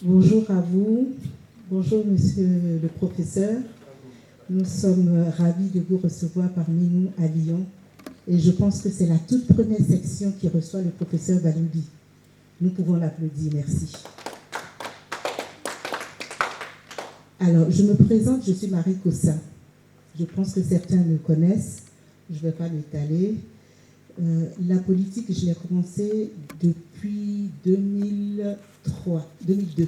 Bonjour à vous, bonjour monsieur le professeur. Nous sommes ravis de vous recevoir parmi nous à Lyon et je pense que c'est la toute première section qui reçoit le professeur Baloubi. Nous pouvons l'applaudir, merci. Alors, je me présente, je suis Marie Kossa. Je pense que certains me connaissent, je ne vais pas m'étaler. La politique, je l'ai commencé depuis 2002.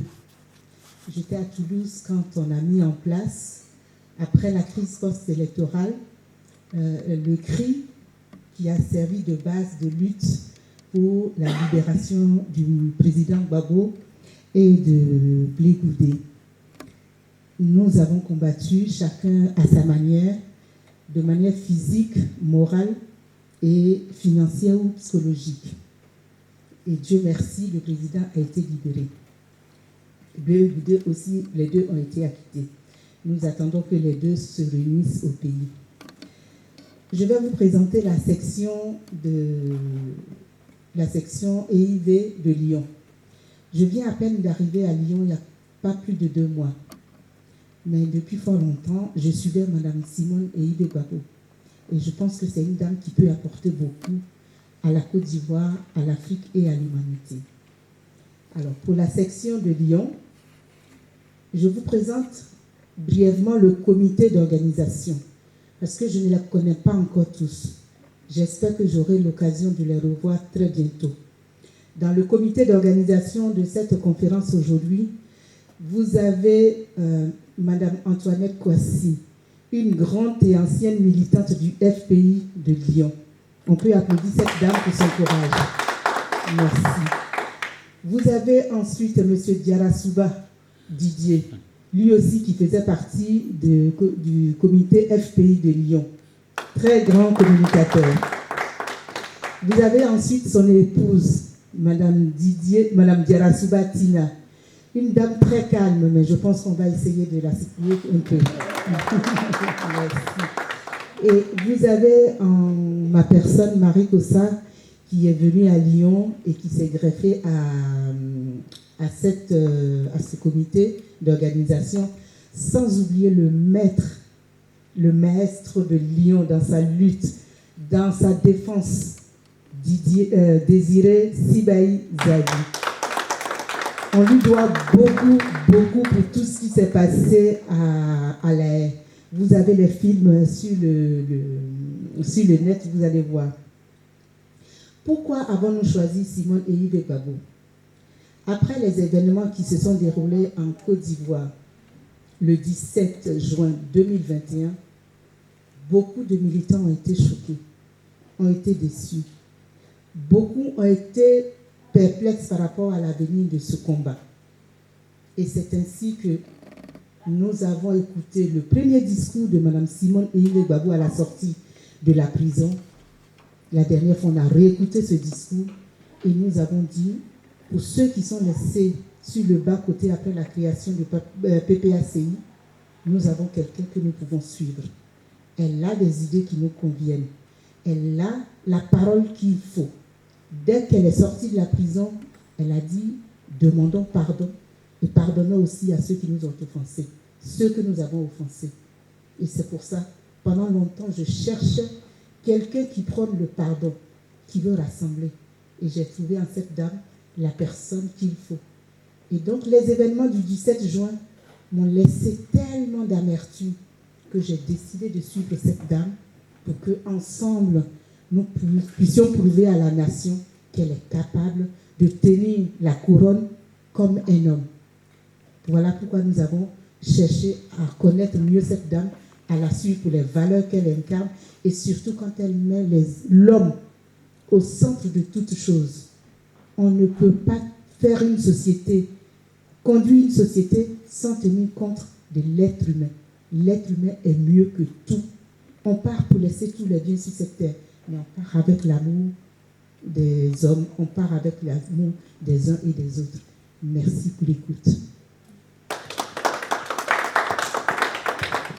J'étais à Toulouse quand on a mis en place, après la crise post-électorale, le CRI qui a servi de base de lutte pour la libération du président Gbagbo et de Blé Goudé. Nous avons combattu chacun à sa manière, de manière physique, morale et financière ou psychologique. Et Dieu merci, le président a été libéré. Blé Goudé aussi, les deux ont été acquittés. Nous attendons que les deux se réunissent au pays. Je vais vous présenter la section EIV de Lyon. Je viens à peine d'arriver à Lyon il n'y a pas plus de 2 mois. Mais depuis fort longtemps, je suivais Mme Simone Eïvé Gbagbo. Et je pense que c'est une dame qui peut apporter beaucoup à la Côte d'Ivoire, à l'Afrique et à l'humanité. Alors, pour la section de Lyon, je vous présente brièvement le comité d'organisation, parce que je ne les connais pas encore tous. J'espère que j'aurai l'occasion de les revoir très bientôt. Dans le comité d'organisation de cette conférence aujourd'hui, vous avez Madame Antoinette Kouassi, une grande et ancienne militante du FPI de Lyon. On peut applaudir cette dame pour son courage. Merci. Vous avez ensuite M. Diarra-Souba Didier, lui aussi qui faisait partie du comité FPI de Lyon. Très grand communicateur. Vous avez ensuite son épouse, Madame Diarra-Souba Tina, une dame très calme, mais je pense qu'on va essayer de la situer un peu. Et vous avez en ma personne, Marie Kossa, qui est venue à Lyon et qui s'est greffée à ce comité d'organisation, sans oublier le maître de Lyon dans sa lutte, dans sa défense, Désiré Sibaï Zadi. On lui doit beaucoup pour tout ce qui s'est passé à La Haye. Vous avez les films sur le net, vous allez voir. Pourquoi avons-nous choisi Simone Eïvé Gbagbo? Après les événements qui se sont déroulés en Côte d'Ivoire le 17 juin 2021, beaucoup de militants ont été choqués, ont été déçus. Beaucoup ont été perplexes par rapport à l'avenir de ce combat. Et c'est ainsi que nous avons écouté le premier discours de Mme Simone Eïvé Gbagbo à la sortie de la prison. La dernière fois, on a réécouté ce discours et nous avons dit, pour ceux qui sont laissés sur le bas-côté après la création du PPACI, nous avons quelqu'un que nous pouvons suivre. Elle a des idées qui nous conviennent. Elle a la parole qu'il faut. Dès qu'elle est sortie de la prison, elle a dit, demandons pardon et pardonnons aussi à ceux qui nous ont offensés, ceux que nous avons offensés. Et c'est pour ça, pendant longtemps, je cherchais quelqu'un qui prône le pardon, qui veut rassembler. Et j'ai trouvé en cette dame la personne qu'il faut. Et donc, les événements du 17 juin m'ont laissé tellement d'amertume que j'ai décidé de suivre cette dame pour qu'ensemble, nous puissions prouver à la nation qu'elle est capable de tenir la couronne comme un homme. Voilà pourquoi nous avons cherché à connaître mieux cette dame, à la suivre pour les valeurs qu'elle incarne et surtout quand elle met l'homme au centre de toute chose. On ne peut pas faire une société, conduire une société sans tenir compte de l'être humain. L'être humain est mieux que tout. On part pour laisser tous les biens sur cette terre, mais on part avec l'amour des hommes, on part avec l'amour des uns et des autres. Merci pour l'écoute.